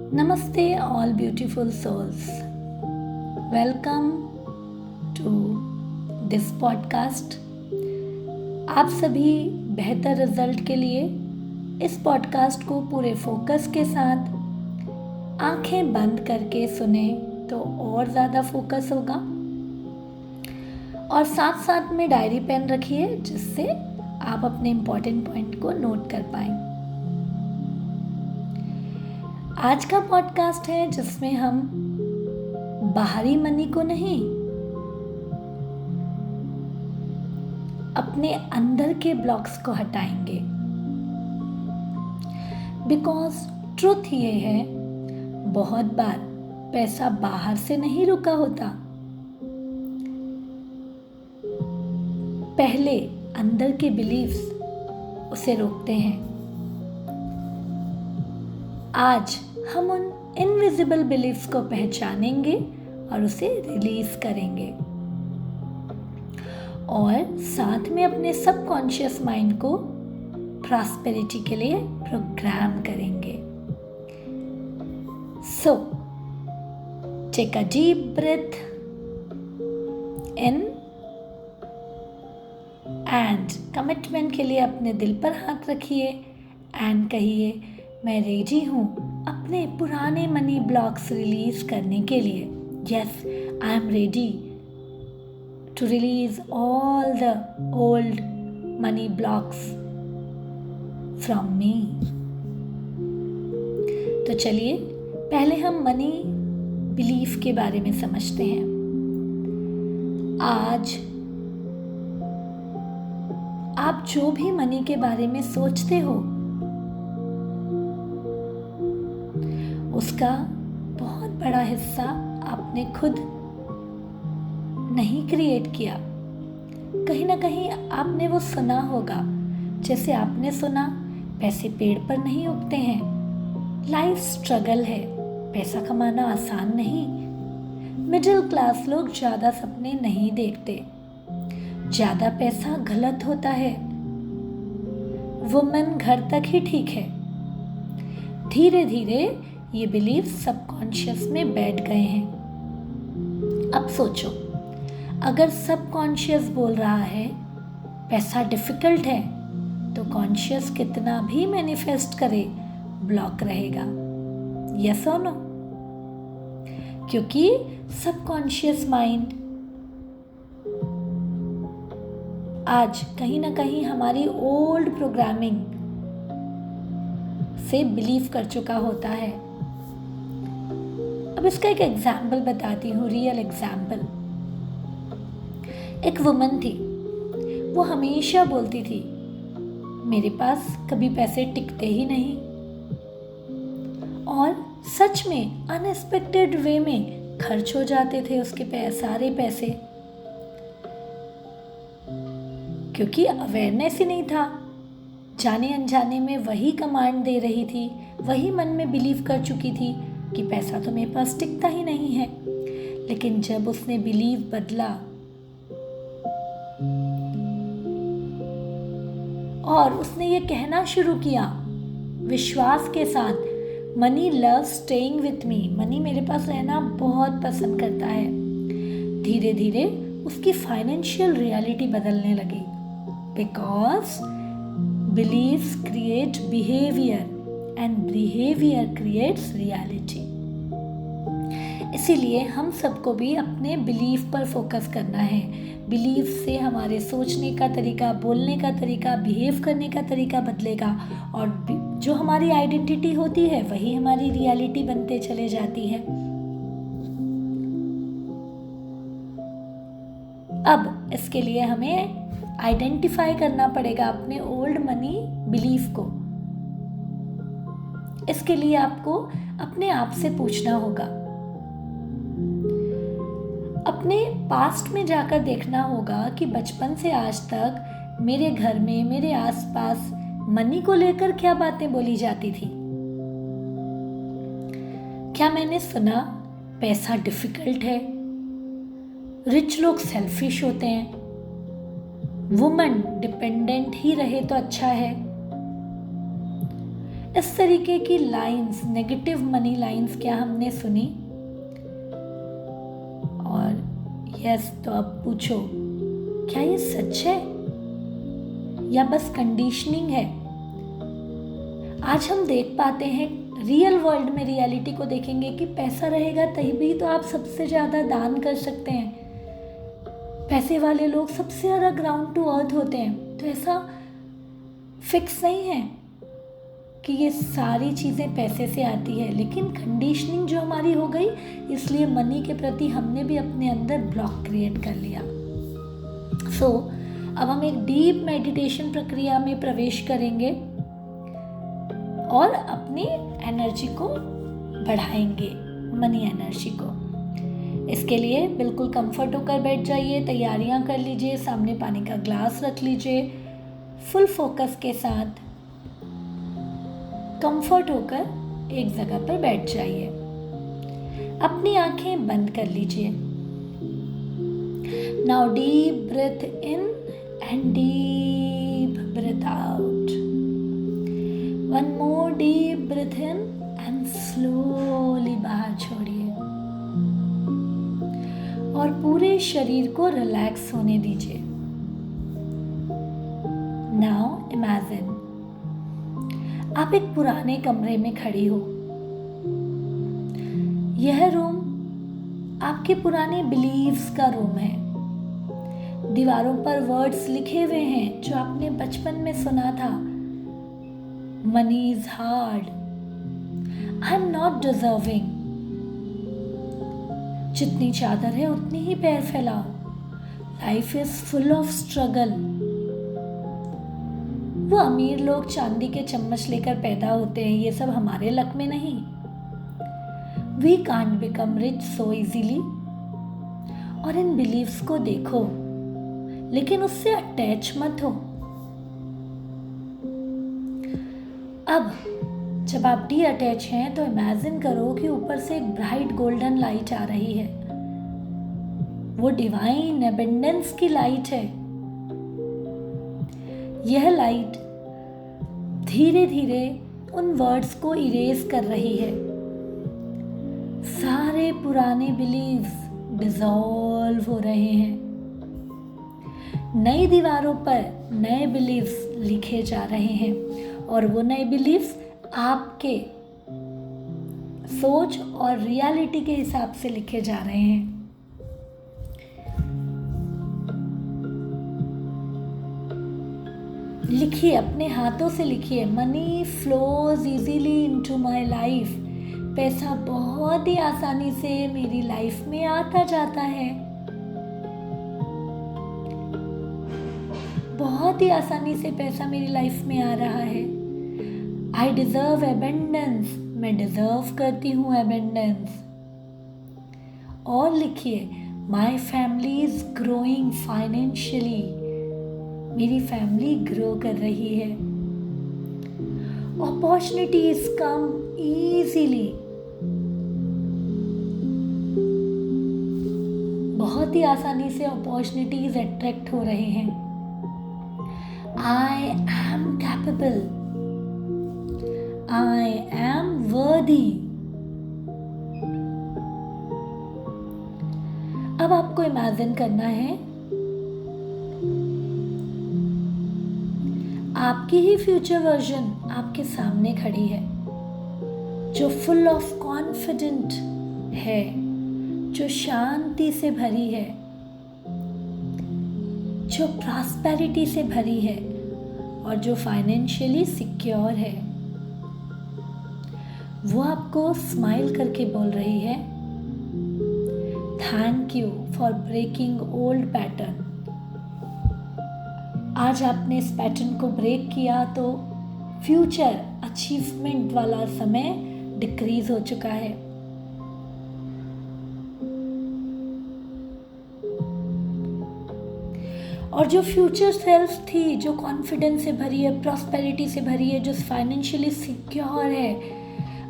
Namaste, all beautiful souls. Welcome to this podcast. आप सभी बेहतर रिजल्ट के लिए इस पॉडकास्ट को पूरे फोकस के साथ आंखें बंद करके सुने तो और ज़्यादा फोकस होगा। और साथ साथ में डायरी पेन रखिए जिससे आप अपने इम्पोर्टेंट पॉइंट को नोट कर पाएं। आज का पॉडकास्ट है जिसमें हम बाहरी मनी को नहीं, अपने अंदर के ब्लॉक्स को हटाएंगे। बिकॉज ट्रुथ ये है, बहुत बार पैसा बाहर से नहीं रुका होता, पहले अंदर के बिलीव्स उसे रोकते हैं। आज हम उन इनविजिबल बिलीव्स को पहचानेंगे और उसे रिलीज करेंगे और साथ में अपने सबकॉन्शियस माइंड को प्रॉस्पेरिटी के लिए प्रोग्राम करेंगे। So take a deep breath in and commitment के लिए अपने दिल पर हाथ रखिए एंड कहिए, मैं रेडी हूँ अपने पुराने मनी ब्लॉक्स रिलीज करने के लिए। Yes, I am ready to release all the old money blocks from me. तो चलिए पहले हम मनी बिलीफ के बारे में समझते हैं। आज आप जो भी मनी के बारे में सोचते हो उसका बहुत बड़ा हिस्सा आपने खुद नहीं क्रिएट किया। कहीं ना कहीं आपने वो सुना होगा, जैसे आपने सुना पैसे पेड़ पर नहीं उगते हैं, लाइफ स्ट्रगल है, पैसा कमाना आसान नहीं, मिडिल क्लास लोग ज़्यादा सपने नहीं देखते, ज़्यादा पैसा गलत होता है, वुमेन घर तक ही ठीक है। धीरे धीरे ये बिलीफ सबकॉन्शियस में बैठ गए हैं। अब सोचो, अगर सबकॉन्शियस बोल रहा है पैसा डिफिकल्ट है, तो कॉन्शियस कितना भी मैनिफेस्ट करे ब्लॉक रहेगा। यस और नो? क्योंकि सबकॉन्शियस माइंड आज कहीं ना कहीं हमारी ओल्ड प्रोग्रामिंग से बिलीव कर चुका होता है। अब इसका एक एग्जाम्पल बताती हूँ, रियल एग्जाम्पल। एक वुमन थी, वो हमेशा बोलती थी मेरे पास कभी पैसे टिकते ही नहीं, और सच में अनएक्सपेक्टेड वे में खर्च हो जाते थे उसके सारे पैसे, क्योंकि अवेयरनेस ही नहीं था। जाने अनजाने में वही कमांड दे रही थी, वही मन में बिलीव कर चुकी थी कि पैसा तो मेरे पास टिकता ही नहीं है। लेकिन जब उसने बिलीव बदला और उसने ये कहना शुरू किया विश्वास के साथ, money loves staying with me, money मेरे पास रहना बहुत पसंद करता है, धीरे धीरे उसकी फाइनेंशियल रियलिटी बदलने लगी। Because beliefs create behaviour and behaviour creates reality. इसीलिए हम सबको भी अपने बिलीफ पर फोकस करना है। बिलीफ से हमारे सोचने का तरीका, बोलने का तरीका, बिहेव करने का तरीका बदलेगा और जो हमारी आइडेंटिटी होती है वही हमारी रियलिटी बनते चले जाती है। अब इसके लिए हमें आइडेंटिफाई करना पड़ेगा अपने ओल्ड मनी बिलीफ को। इसके लिए आपको अपने आप से पूछना होगा, अपने पास्ट में जाकर देखना होगा कि बचपन से आज तक मेरे घर में, मेरे आसपास मनी को लेकर क्या बातें बोली जाती थी। क्या मैंने सुना पैसा डिफिकल्ट है, रिच लोग सेल्फिश होते हैं, वुमन डिपेंडेंट ही रहे तो अच्छा है। इस तरीके की लाइंस, नेगेटिव मनी लाइंस क्या हमने सुनी? और यस, तो अब पूछो, क्या ये सच है या बस कंडीशनिंग है? आज हम देख पाते हैं रियल वर्ल्ड में, रियलिटी को देखेंगे कि पैसा रहेगा तभी तो आप सबसे ज़्यादा दान कर सकते हैं। पैसे वाले लोग सबसे ज़्यादा ग्राउंड टू अर्थ होते हैं। तो ऐसा फिक्स नहीं है कि ये सारी चीज़ें पैसे से आती है, लेकिन कंडीशनिंग जो हमारी हो गई, इसलिए मनी के प्रति हमने भी अपने अंदर ब्लॉक क्रिएट कर लिया। अब हम एक डीप मेडिटेशन प्रक्रिया में प्रवेश करेंगे और अपनी एनर्जी को बढ़ाएंगे, मनी एनर्जी को। इसके लिए बिल्कुल कंफर्ट होकर बैठ जाइए, तैयारियां कर लीजिए, सामने पानी का ग्लास रख लीजिए, फुल फोकस के साथ कंफर्ट होकर एक जगह पर बैठ जाइए। अपनी आंखें बंद कर लीजिए। Now deep breath in and deep breath out. One more deep breath in and slowly बाहर छोड़िए और पूरे शरीर को रिलैक्स होने दीजिए। नाउ इमेजिन आप एक पुराने कमरे में खड़ी हो। यह रूम आपके पुराने बिलीव्स का रूम है। दीवारों पर वर्ड्स लिखे हुए हैं जो आपने बचपन में सुना था। Money is hard, I am not deserving. जितनी चादर है उतनी ही पैर फैलाओ। Life is full of struggle. वो अमीर लोग चांदी के चम्मच लेकर पैदा होते हैं, ये सब हमारे लक में नहीं। We can't become rich so easily. और इन बिलीव्स को देखो, लेकिन उससे अटैच मत हो। अब जब आप डी अटैच हैं तो इमेजिन करो कि ऊपर से एक ब्राइट गोल्डन लाइट आ रही है। वो डिवाइन एबंडेंस की लाइट है। यह लाइट धीरे धीरे उन वर्ड्स को इरेज कर रही है। सारे पुराने बिलीव्स डिसॉल्व हो रहे हैं। नई दीवारों पर नए बिलीव्स लिखे जा रहे हैं और वो नए बिलीव्स आपके सोच और रियलिटी के हिसाब से लिखे जा रहे हैं। लिखिए, अपने हाथों से लिखिए, money flows easily into my life. पैसा बहुत ही आसानी से मेरी लाइफ में आता जाता है। बहुत ही आसानी से पैसा मेरी लाइफ में आ रहा है। I deserve abundance. मैं डिजर्व करती हूँ एबंडेंस। और लिखिए, my family is growing financially. मेरी फैमिली ग्रो कर रही है। अपॉर्चुनिटीज कम इजीली। बहुत ही आसानी से अपॉर्चुनिटीज अट्रैक्ट हो रहे हैं। I am capable. I am worthy. अब आपको इमेजिन करना है आपकी ही फ्यूचर वर्जन आपके सामने खड़ी है, जो फुल ऑफ कॉन्फिडेंट है, जो शांति से भरी है, जो प्रॉस्पेरिटी से भरी है और जो फाइनेंशियली सिक्योर है। वो आपको स्माइल करके बोल रही है, thank you for breaking old pattern. आज आपने इस पैटर्न को ब्रेक किया तो फ्यूचर अचीवमेंट वाला समय डिक्रीज हो चुका है। और जो फ्यूचर सेल्फ थी, जो कॉन्फिडेंस से भरी है, प्रॉस्पेरिटी से भरी है, जो फाइनेंशियली सिक्योर है,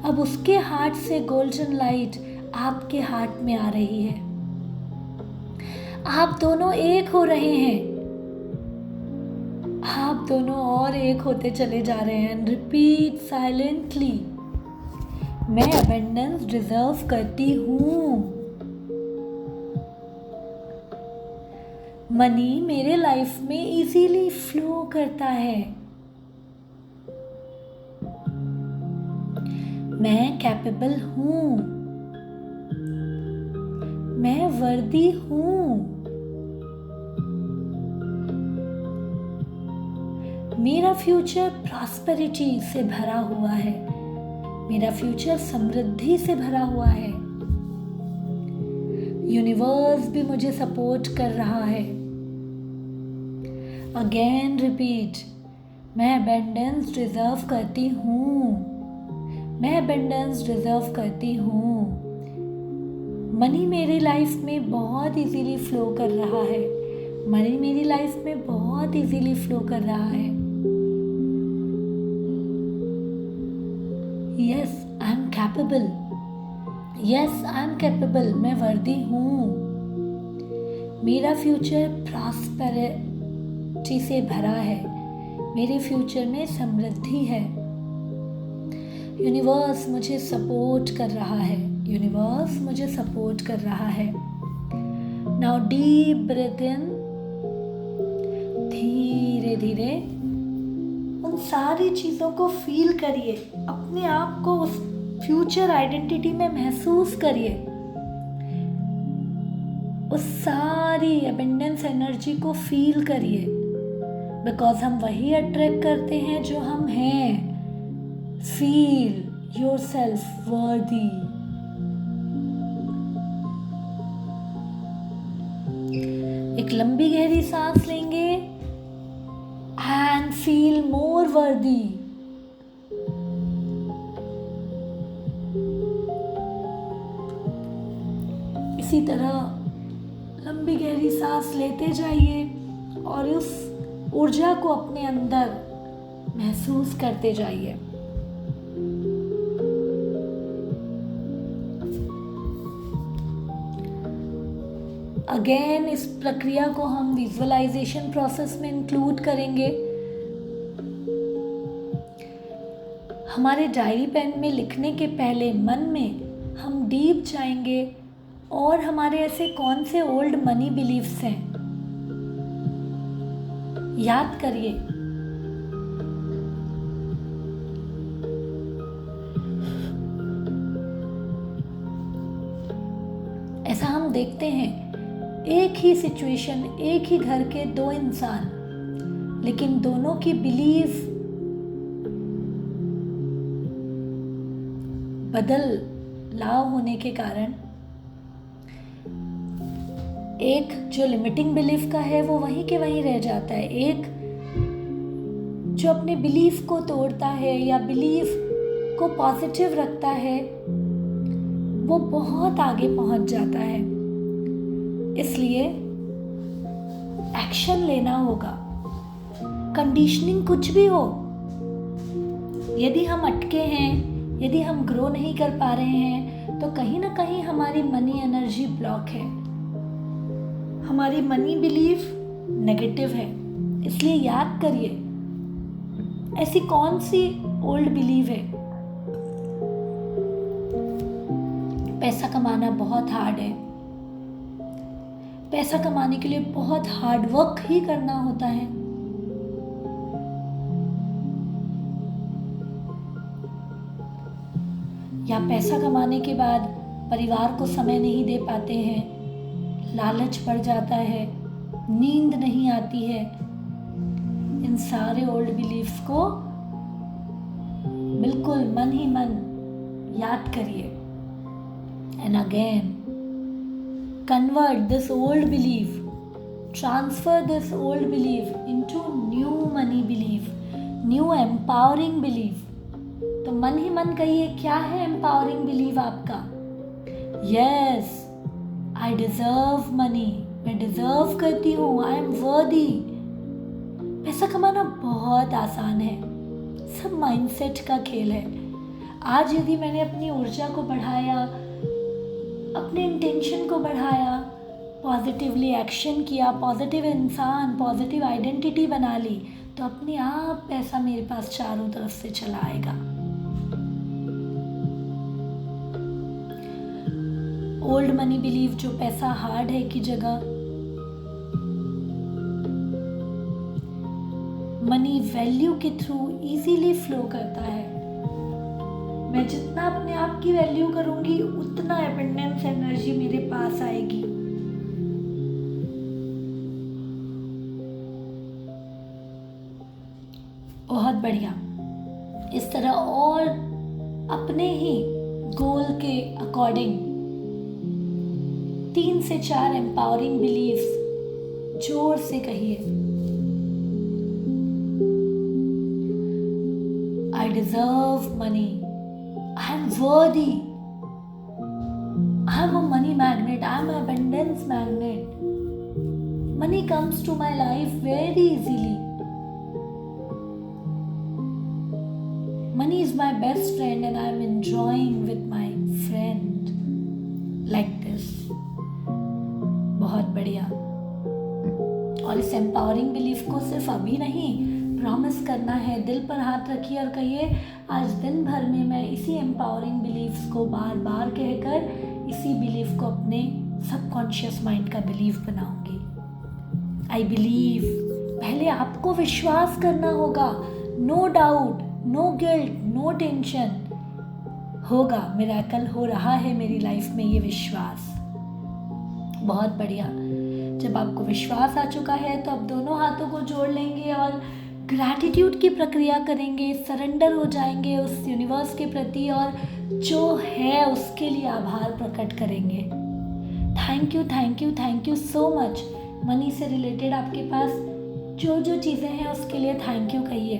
अब उसके हार्ट से गोल्डन लाइट आपके हार्ट में आ रही है। आप दोनों एक हो रहे हैं। आप आप दोनों और एक होते चले जा रहे हैं। एंड रिपीट साइलेंटली, मैं अबंडेंस डिजर्व करती हूँ। मनी मेरे लाइफ में इजीली फ्लो करता है। मैं कैपेबल हूँ। मैं वर्दी हूँ। मेरा फ्यूचर प्रॉस्पेरिटी से भरा हुआ है। मेरा फ्यूचर समृद्धि से भरा हुआ है। यूनिवर्स भी मुझे सपोर्ट कर रहा है। अगेन रिपीट, मैं अबंडेंस डिजर्व करती हूँ। मैं अबंडेंस डिजर्व करती हूँ। मनी मेरी लाइफ में बहुत इजीली फ्लो कर रहा है। मनी मेरी लाइफ में बहुत इजीली फ्लो कर रहा है। Yes I am capable. Yes I am capable. मैं वर्दी हूँ। मेरा फ्यूचर प्रॉस्पेरिटी से भरा है। मेरे फ्यूचर में समृद्धि है। यूनिवर्स मुझे सपोर्ट कर रहा है। यूनिवर्स मुझे सपोर्ट कर रहा है। नाउ डीप ब्रीथ इन। धीरे धीरे उन सारी चीज़ों को फील करिए। अपने आप को उस फ्यूचर आइडेंटिटी में महसूस करिए। उस सारी अबंडेंस एनर्जी को फील करिए। बिकॉज हम वही अट्रैक्ट करते हैं जो हम हैं। Feel yourself worthy. एक लंबी गहरी सांस लेंगे and feel more worthy. इसी तरह लंबी गहरी सांस लेते जाइए और उस ऊर्जा को अपने अंदर महसूस करते जाइए। अगेन इस प्रक्रिया को हम विजुअलाइजेशन प्रोसेस में इंक्लूड करेंगे। हमारे डायरी पेन में लिखने के पहले मन में हम डीप जाएंगे और हमारे ऐसे कौन से ओल्ड मनी बिलीफ्स हैं याद करिए। ऐसा हम देखते हैं, एक ही सिचुएशन, एक ही घर के दो इंसान, लेकिन दोनों की बिलीफ बदलाव होने के कारण एक जो लिमिटिंग बिलीफ का है वो वहीं के वहीं रह जाता है। एक जो अपने बिलीफ को तोड़ता है या बिलीफ को पॉजिटिव रखता है वो बहुत आगे पहुंच जाता है। इसलिए एक्शन लेना होगा। कंडीशनिंग कुछ भी हो, यदि हम अटके हैं, यदि हम ग्रो नहीं कर पा रहे हैं तो कहीं ना कहीं हमारी मनी एनर्जी ब्लॉक है। हमारी मनी बिलीफ नेगेटिव है। इसलिए याद करिए, ऐसी कौन सी ओल्ड बिलीफ है। पैसा कमाना बहुत हार्ड है। पैसा कमाने के लिए बहुत हार्ड वर्क ही करना होता है। या पैसा कमाने के बाद परिवार को समय नहीं दे पाते हैं, लालच बढ़ जाता है, नींद नहीं आती है। इन सारे ओल्ड बिलीफ्स को बिल्कुल मन ही मन याद करिए। And again convert this old belief, transfer this old belief into new money belief, new empowering belief. तो मन ही मन कहिए, क्या है empowering belief आपका? Yes, I deserve money. मैं deserve करती हूँ। I am worthy. पैसा कमाना बहुत आसान है, सब माइंडसेट का खेल है। आज यदि मैंने अपनी ऊर्जा को बढ़ाया, अपने इंटेंशन को बढ़ाया, पॉजिटिवली एक्शन किया, पॉजिटिव इंसान, पॉजिटिव आइडेंटिटी बना ली, तो अपने आप पैसा मेरे पास चारों तरफ से चला आएगा। ओल्ड मनी बिलीव जो पैसा हार्ड है की जगह मनी वैल्यू के थ्रू इजीली फ्लो करता है। मैं जितना अपने आप की वैल्यू करूंगी उतना एबंडेंस एनर्जी मेरे पास आएगी। बहुत बढ़िया। इस तरह और अपने ही गोल के अकॉर्डिंग 3 से 4 एम्पावरिंग बिलीव्स जोर से कहिए। I deserve money. I am worthy. I am a money magnet. I am an abundance magnet. Money comes to my life very easily. Money is my best friend and I am enjoying with my friend. Like this. बहुत बढ़िया। और इस empowering belief को सिर्फ अभी नहीं promise करना है। दिल पर हाथ रखिए और कहिए आज दिन भर में मैं इसी एम्पावरिंग बिलीव्स को बार बार कहकर इसी बिलीफ को अपने सबकॉन्शियस माइंड का बिलीफ बनाऊंगी। I believe. पहले आपको विश्वास करना होगा। No doubt, no guilt, no tension. होगा, मिरेकल हो रहा है मेरी लाइफ में, ये विश्वास। बहुत बढ़िया। जब आपको विश्वास आ चुका है तो आप दोनों हाथों को जोड़ लेंगे और ग्रैटिट्यूड की प्रक्रिया करेंगे। सरेंडर हो जाएंगे उस यूनिवर्स के प्रति और जो है उसके लिए आभार प्रकट करेंगे। Thank you, thank you, thank you so much. Money से रिलेटेड आपके पास जो जो चीज़ें हैं उसके लिए थैंक यू कहिए।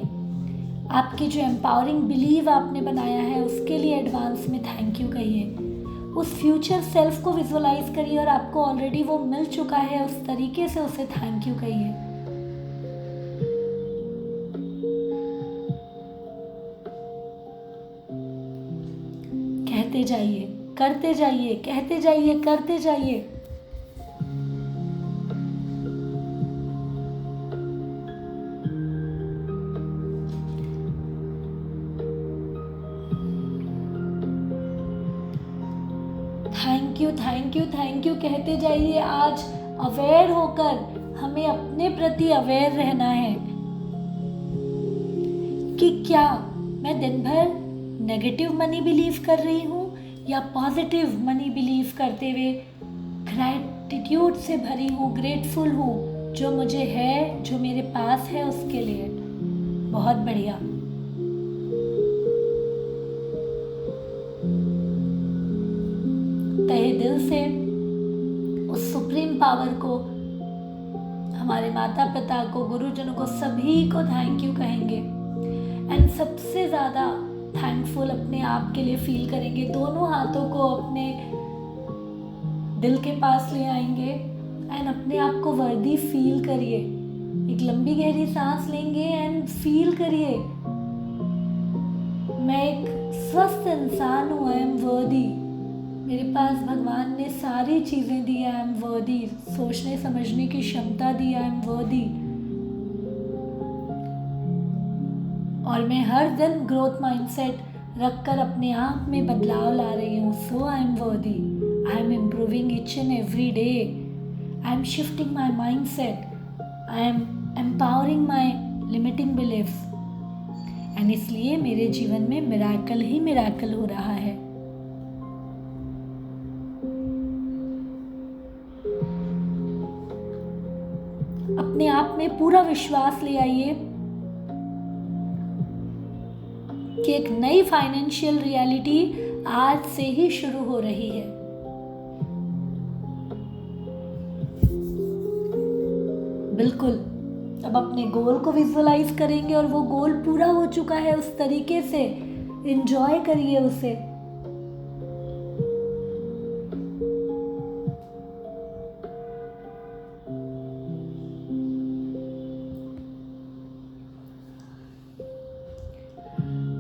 आपकी जो एम्पावरिंग बिलीव आपने बनाया है उसके लिए एडवांस में थैंक यू कहिए। उस फ्यूचर सेल्फ को विजुअलाइज करिए और आपको ऑलरेडी वो मिल चुका है, उस तरीके से उसे थैंक यू कहिए। कहते जाइए, करते जाइए, कहते जाइए, करते जाइए। Thank you, thank you, thank you कहते जाइए। आज अवेयर होकर हमें अपने प्रति अवेयर रहना है कि क्या मैं दिन भर नेगेटिव मनी बिलीव कर रही हूँ या पॉजिटिव मनी बिलीव करते हुए ग्रैटिट्यूड से भरी हूँ, ग्रेटफुल हूँ जो मुझे है, जो मेरे पास है उसके लिए। बहुत बढ़िया। तहे दिल से उस सुप्रीम पावर को, हमारे माता पिता को, गुरुजनों को, सभी को थैंक यू कहेंगे। एंड सबसे ज़्यादा थैंकफुल अपने आप के लिए फील करेंगे। दोनों हाथों को अपने दिल के पास ले आएंगे एंड अपने आप को वर्दी फील करिए। एक लंबी गहरी सांस लेंगे एंड फील करिए मैं एक स्वस्थ इंसान हूँ। आई एम वर्दी। मेरे पास भगवान ने सारी चीज़ें दी। आई एम वर्दी। सोचने समझने की क्षमता दी। आई एम वर्दी। और मैं हर दिन ग्रोथ माइंडसेट रखकर अपने आप में बदलाव ला रही हूँ। सो आई एम वर्दी। I am improving each and every day. I am shifting my mindset. I am empowering my limiting beliefs. And इसलिए मेरे जीवन में मिरेकल ही मिरेकल हो रहा है। अपने आप में पूरा विश्वास ले आइए कि एक नई फाइनेंशियल रियलिटी आज से ही शुरू हो रही है। बिल्कुल। अब अपने गोल को विजुअलाइज करेंगे और वो गोल पूरा हो चुका है उस तरीके से एंजॉय करिए उसे।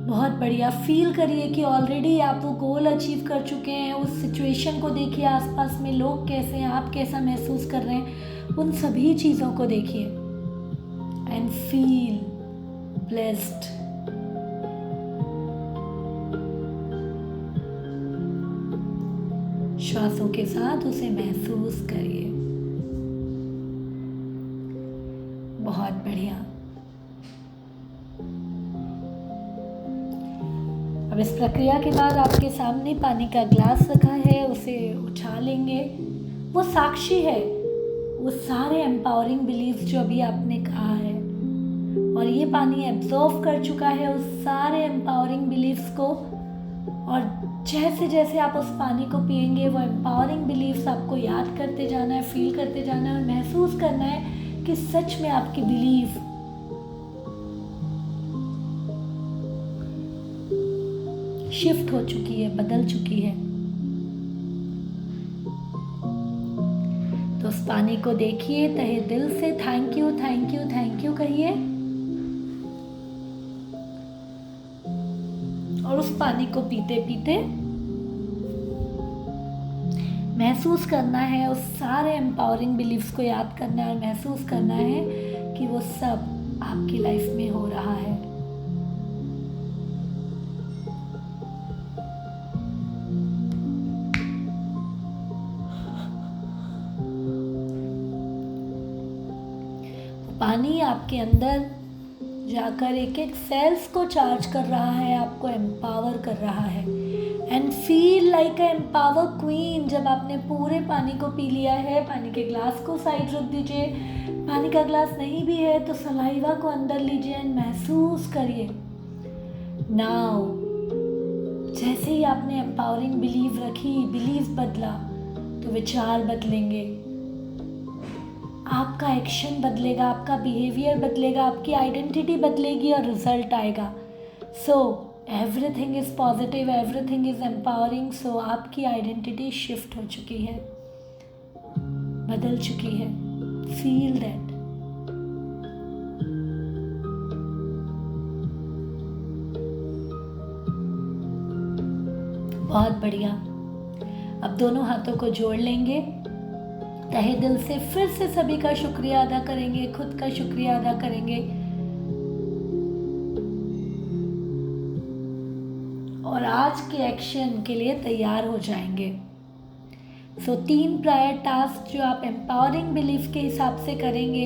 बहुत बढ़िया। फील करिए कि ऑलरेडी आप वो गोल अचीव कर चुके हैं। उस सिचुएशन को देखिए, आसपास में लोग कैसे हैं, आप कैसा महसूस कर रहे हैं, उन सभी चीज़ों को देखिए एंड फील ब्लेस्ड। श्वासों के साथ उसे महसूस करिए। बहुत बढ़िया। अब इस प्रक्रिया के बाद आपके सामने पानी का ग्लास रखा है, उसे उठा लेंगे। वो साक्षी है वो सारे एम्पावरिंग बिलीफ जो अभी आपने कहा है, और ये पानी एब्जॉर्व कर चुका है उस सारे एम्पावरिंग बिलीफ्स को। और जैसे जैसे आप उस पानी को पिएंगे वो एम्पावरिंग बिलीफ्स आपको याद करते जाना है, फील करते जाना है और महसूस करना है कि सच में आपकी बिलीफ शिफ्ट हो चुकी है, बदल चुकी है। तो उस पानी को देखिए, तहे दिल से thank you thank you thank you कहिए, और उस पानी को पीते पीते महसूस करना है, उस सारे एम्पावरिंग बिलीफ्स को याद करना है और महसूस करना है कि वो सब आपकी लाइफ में हो रहा है। पानी आपके अंदर जाकर एक एक सेल्स को चार्ज कर रहा है, आपको एम्पावर कर रहा है। And feel like a empower queen. जब आपने पूरे पानी को पी लिया है, पानी के ग्लास को साइड रख दीजिए। पानी का ग्लास नहीं भी है तो सलाइवा को अंदर लीजिए एंड महसूस करिए। नाउ जैसे ही आपने एम्पावरिंग बिलीव रखी, बिलीव बदला, तो विचार बदलेंगे, आपका एक्शन बदलेगा, आपका बिहेवियर बदलेगा, आपकी आइडेंटिटी बदलेगी और रिजल्ट आएगा। So everything is positive, everything is empowering. So आपकी आइडेंटिटी शिफ्ट हो चुकी है, बदल चुकी है। Feel that. बहुत बढ़िया। अब दोनों हाथों को जोड़ लेंगे, तहे दिल से फिर से सभी का शुक्रिया अदा करेंगे, खुद का शुक्रिया अदा करेंगे और आज के एक्शन के लिए तैयार हो जाएंगे। सो 3 प्रायर टास्क जो आप एम्पावरिंग बिलीफ के हिसाब से करेंगे।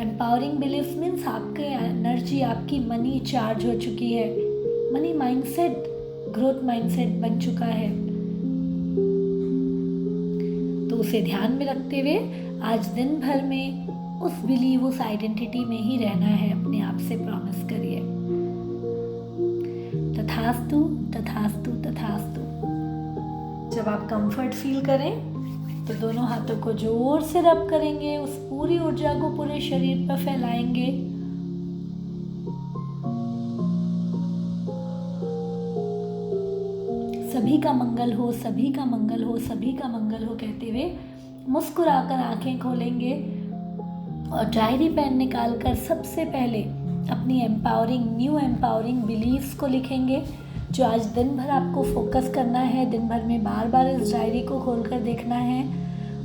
एम्पावरिंग बिलीफ मीन्स आपके एनर्जी, आपकी मनी चार्ज हो चुकी है, मनी माइंडसेट ग्रोथ माइंडसेट बन चुका है। तो उसे ध्यान में रखते हुए आज दिन भर में उस बिलीव, उस आइडेंटिटी में ही रहना है। अपने आप से प्रॉमिस करिए, तथास्तु तथास्तु तथास्तु। जब आप कंफर्ट फील करें तो दोनों हाथों को जोर से रब करेंगे, उस पूरी ऊर्जा को पूरे शरीर पर फैलाएंगे। सभी का मंगल हो, सभी का मंगल हो, सभी का मंगल हो कहते हुए मुस्कुराकर आंखें खोलेंगे और डायरी पेन निकालकर सबसे पहले अपनी न्यू एम्पावरिंग बिलीफ्स को लिखेंगे, जो आज दिन भर आपको फोकस करना है। दिन भर में बार बार इस डायरी को खोलकर देखना है।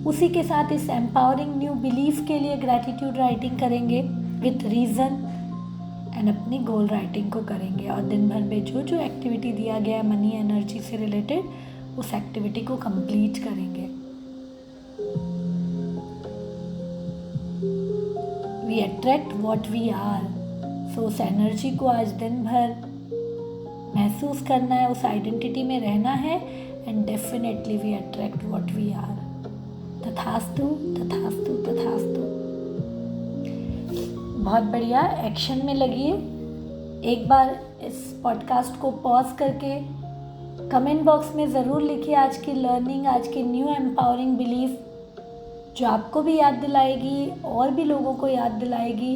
उसी के साथ इस एम्पावरिंग न्यू बिलीफ के लिए ग्रैटिट्यूड राइटिंग करेंगे विथ रीज़न एंड अपनी गोल राइटिंग को करेंगे। और दिन भर में जो जो एक्टिविटी दिया गया है मनी एनर्जी से रिलेटेड, उस एक्टिविटी को कंप्लीट करेंगे। We attract what we are. So उस एनर्जी को आज दिन भर महसूस करना है, उस आइडेंटिटी में रहना है and definitely we attract what we are. तथास्तु तथास्तु तथास्तु। बहुत बढ़िया, एक्शन में लगिए। एक बार इस पॉडकास्ट को पॉज करके कमेंट बॉक्स में ज़रूर लिखिए आज की लर्निंग, आज की न्यू एम्पावरिंग बिलीफ, जो आपको भी याद दिलाएगी और भी लोगों को याद दिलाएगी।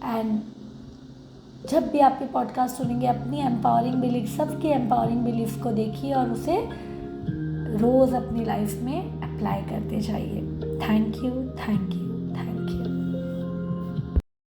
एंड जब भी आप ये पॉडकास्ट सुनेंगे, अपनी एम्पावरिंग बिलीफ, सबकी एम्पावरिंग बिलीफ को देखिए और उसे रोज़ अपनी लाइफ में अप्लाई करते जाइए। Thank you.